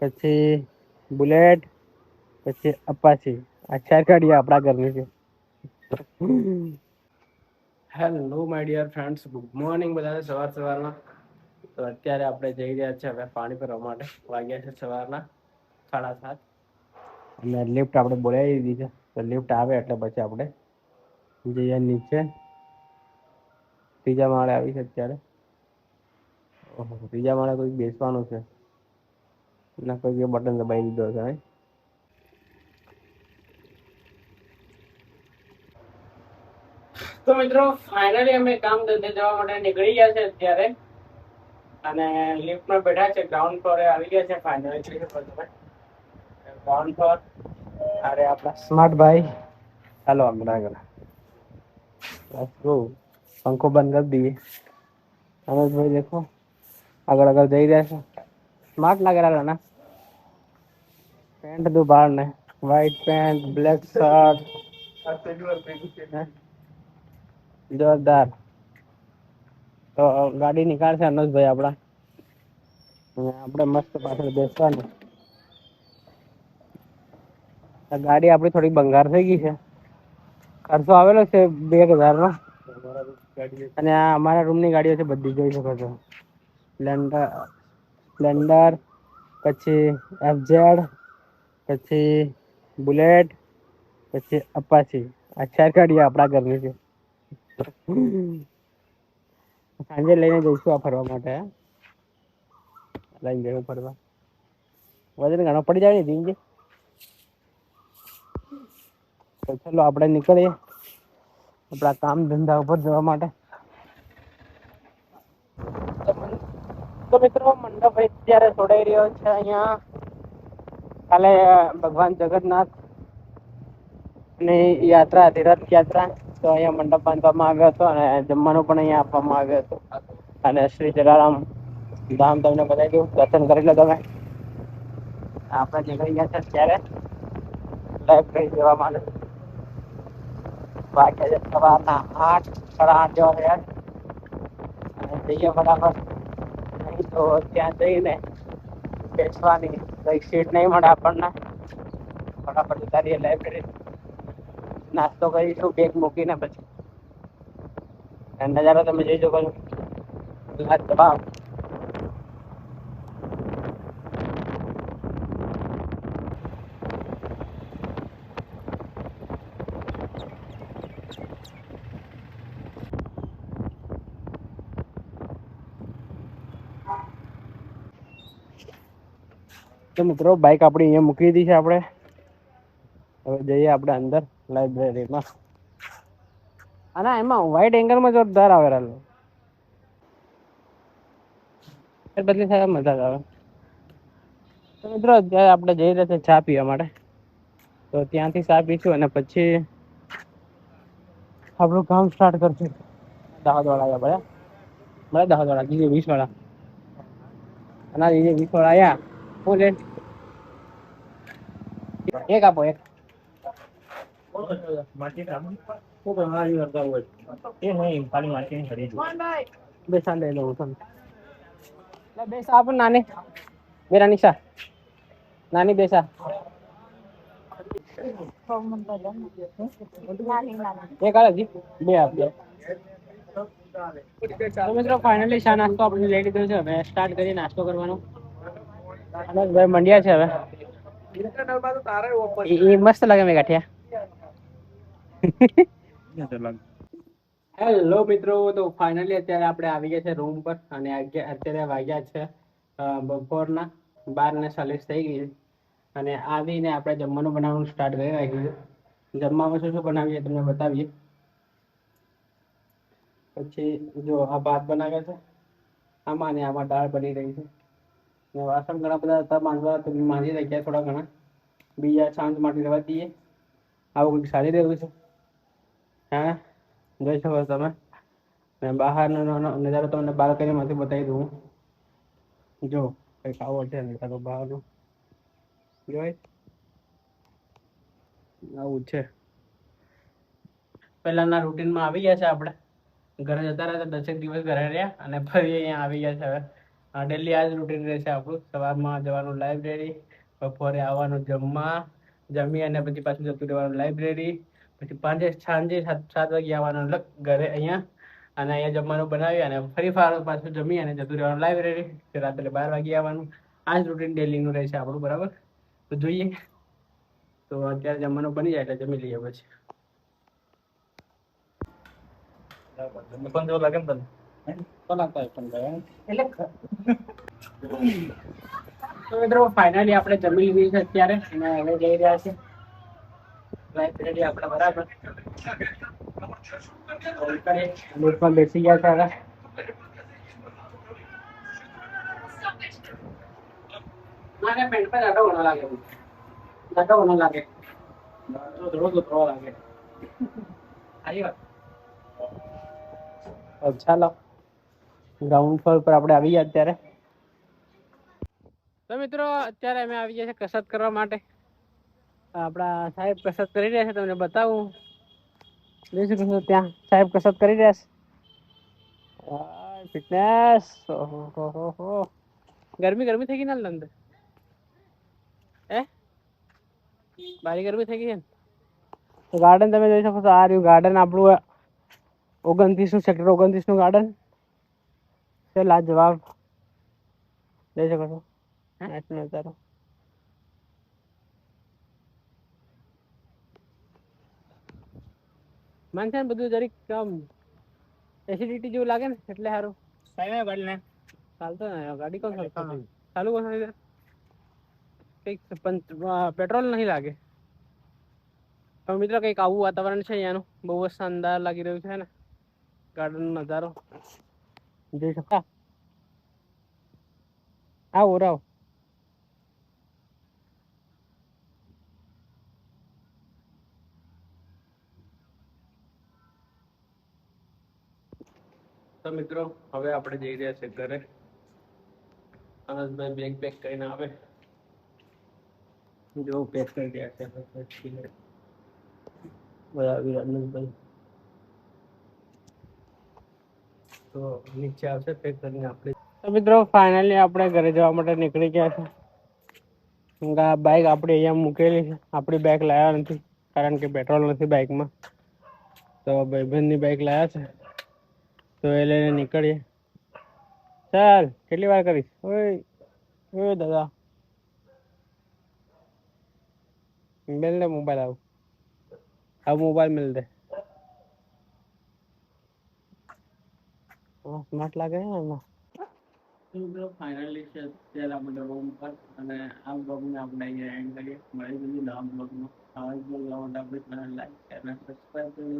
પછી બુલેટ, પછી અપાચી. આ 4 ગાડી આપણા ઘરની છે. Hello my dear friends, good morning બધાને સવારમાં. તો અત્યારે આપણે જઈ રહ્યા છીએ હવે પાણી ભરવા માટે. વાગ્યા છે સવારના 7:30 અને લિફ્ટ આપણે બોલાવી દીધી છે. તો લિફ્ટ આવે એટલે પછી આપણે જઈએ નીચે. 3જા માળે આવી છે અત્યારે. ઓહો, 3જા માળે કોઈ બેસવાનું છે ના, કોઈ બટન દબાવી દીધો છે. તો મિત્રો ફાઇનલી અમે કામ ધંધે જવા માટે નીકળી ગયા છે અત્યારે અને લિફ્ટમાં બેઠા છે. ગ્રાઉન્ડ ફ્લોરે આવી ગયા છે ફાઇનલી. Ground floor. અરે આપણા સ્માર્ટ ભાઈ, ચાલો હમણાં પંખો બંધ કરી દઈએ. ભાઈ દેખો આગળ જઈ રહ્યા છે. સ્માર્ટ લાગે ના. પેન્ટ તો બહાર ને વ્હાઈટ પેન્ટ, બ્લેક શર્ટ, જોરદાર. તો ગાડી નીકાળશે અનોજભાઈ આપડા. આપડે મસ્ત પાછળ બેસવાનું. ગાડી આપડી થોડી ભંગાર થઈ ગઈ છે. ખર્ચો આવેલો છે 2000 નો. અને આ અમારા રૂમ ની ગાડીઓ છે બધી, જોઈ શકો છો. સ્પ્લેન્ડર, પછી એફઝેડ, પછી બુલેટ, પછી અપાચી. આ 4 ગાડી આપણા ઘરની છે. સાંજે લઈને જઈશું આ ફરવા માટે. લઈને જવું ફરવા. વજન ઘણો પડી જાય ને. તો ચાલો આપણે નીકળીએ આપણા કામ ધંધા ઉપર જવા માટે. તો મિત્રો મંડપ અત્યારે છોડાઈ રહ્યો છે અહિયાં. કાલે ભગવાન જગન્નાથ ની યાત્રા હતી, રથયાત્રા. તો અહીંયા મંડપ બાંધવામાં આવ્યો હતો અને જમવાનું પણ અહીંયા આપવામાં આવ્યું હતું. અને શ્રી જલારામ ધામ તમને બતાવી દઉં. દર્શન કરી લો તમે. આપણે નીકળી ગયા છે અત્યારે લાઈબ્રેરી જવા માટે. વાગ્યા છે સવારના 8, 8:30 જેવા થયા. જઈએ ફટાફટ. નહીં તો ત્યાં જઈને બેસવાની કઈ સીટ નહીં મળે આપણને. ફટાફટ ઉતારીએ લાઈબ્રેરી. નાસ્તો કરીશું બેગ મૂકીને. પછી નજારો તમે જોઈ શકો છો. તો મિત્રો બાઈક આપડી અહીંયા મૂકી દીધી છે આપણે. હવે જઈએ આપણે અંદર લાઈબ્રેરીમાં. અને એમાં વાઈડ એંગલમાં જોરદાર આવેલા બદલી થાય મજા આવે. તો મિત્રો અત્યારે આપણે જઈ રહ્યા છીએ ચા પીવા માટે. તો ત્યાંથી ચા પીશું અને પછી આપણું કામ સ્ટાર્ટ કરશું. દાહોદ વાળા આવ્યા. દાહોદ વાળા 20 વાળા. અને 20 વાળા આયા. હું લે એક આપો એક. બેસા લઈ લઉં તમે. બેસા આપો નાની. મેરા નિશા નાની બેસા. એક આલે બે આપજો. તો મિત્રો ફાઇનલી ચા નાસ્તો આપણે લઈ લીધો છે. હવે સ્ટાર્ટ કરીએ નાસ્તો કરવાનો. ભાઈ મંડ્યા છે હવે. એ મસ્ત લાગે મેં ગાંઠિયા. હેલો મિત્રો, તો ફાઇનલી અત્યારે આપણે આવી ગયા છે રૂમ પર. અને અત્યારે વાગ્યા છે બપોરના 12:40 થઈ ગઈ. અને આવીને આપણે જમવાનું બનાવવાનું સ્ટાર્ટ કરી નાખ્યું છે. જમવામાં શું બનાવીએ તમને બતાવીએ. પછી જો આ ભાત બનાવ્યા છે. આમાં ને આમાં દાળ બની રહી છે. વાસણ ઘણા બધા હતા માંજવા, તો માંજી રાખ્યા થોડા ઘણા. બીજા સાંજ માટે રહેવા દઈએ. આવું કંઈક સારી રહ્યું છે. હા, જોઈ શકો તમે. બહારનો નજારો તમને બાલ્કનીમાંથી બતાવી દઉં. જો કંઈક આવો છે નજારો બહારનો. જોઈ આવું છે. પહેલાના રૂટીનમાં આવી ગયા છે આપણે. ઘરે જતા રહ્યા 10 દિવસ ઘરે રહ્યા અને ફરી અહીંયા આવી ગયા છે હવે. આ ડેલી આ જ રૂટીન રહેશે આપણું. સવારમાં જવાનું લાઇબ્રેરી, બપોરે આવવાનું જમવા, જમી અને પછી પાછું જતું રહેવાનું લાઇબ્રેરી, પછી સાંજે 7 વાગે આવવાનું ઘરે અહીંયા, અને અહીંયા જમવાનું બનાવી અને ફરી પાછું જમી અને જતું રહેવાનું લાઇબ્રેરી, રાત્રે 12 વાગે આવવાનું. આ જ રૂટીન ડેલીનું રહેશે આપણું, બરાબર? તો જોઈએ. તો અત્યારે જમવાનું બની જાય એટલે જમી લઈએ પછી. પણ જો લાગે ને તને તો મિત્રો ફાઇનલી આપણે જમી લીધી છે અત્યારે, અને હવે જઈ રહ્યા છે લાઇબ્રેરી આપણે, બરાબર? નોટમાં બેસી ગયા છે હવે. મારે પેન્ટ પર આટો ઘણો લાગે, આટો ઘણો લાગે, થોડો લાગે. આવી વાત. ચાલો, ગ્રાઉન્ડ ફ્લોર પર આપણે આવી ગયા અત્યારે. તો મિત્રો અત્યારે અમે આવી ગયા છે કસરત કરવા માટે. આપણા સાહેબ કસરત કરી રહ્યા છે, તમને બતાવું. જોઈ શકો છો ત્યાં સાહેબ કસરત કરી રહ્યા છે. ફિટનેસ, ઓહો, ગરમી થઈ ગઈ ને અંદર, બારી ગરમી થઈ ગઈ છે ને. તો ગાર્ડન તમે જોઈ શકો છો, આ રહ્યું ગાર્ડન આપણું, 29નું સેક્ટર 29નું ગાર્ડન છે. લાજવાબ જોઈ શકો છો નજારો. મન છે ને બધું જરીક કમ એસિડિટી જેવું લાગે ને, એટલે સારું. ગાડી ને ચાલતો ને, ગાડી કોણ ચાલુ કોણ કઈક પેટ્રોલ નહીં લાગે. તો મિત્રો કંઈક આવું વાતાવરણ છે અહીંયાનું, બહુ જ શાનદાર લાગી રહ્યું છે ને ગાર્ડન નો નજારો જોઈ શકતા. આવો રાવ. તો મિત્રો હવે આપણે જઈ રહ્યા છે ઘરે. આનંદભાઈ બેગ પેક કરીને આવે, જો પેક કરી રહ્યા છે બધા આનંદભાઈ. તો નીચે આવશે પેક કરીને આપણે. તો મિત્રો ફાઇનલી આપણે ઘરે જવા માટે નીકળી ગયા છે. બાઇક આપણી અહીંયા મૂકેલી છે, આપણી બાઇક લાવ્યા નથી કારણ કે પેટ્રોલ નથી બાઇકમાં. તો ભાઈબંધની બાઇક લાવ્યા છે, તો એ લઈને નીકળીએ. ચાલ, કેટલી વાર કરીશ? ઓય દાદા, મેલ દે મોબાઈલ. આવ મોબાઈલ મેલ દે. સ્માર્ટ લાગે છે એમાં. ફાઇનલી છે અત્યારે આપણે રૂમ પર, અને આ બ્લોગને આપણે અહીંયા એન્ડ કરીએ. મળી જઈએ નવા બ્લોગમાં. આવા જ બ્લોગ લાઈક અને સબસ્ક્રાઈબ કરી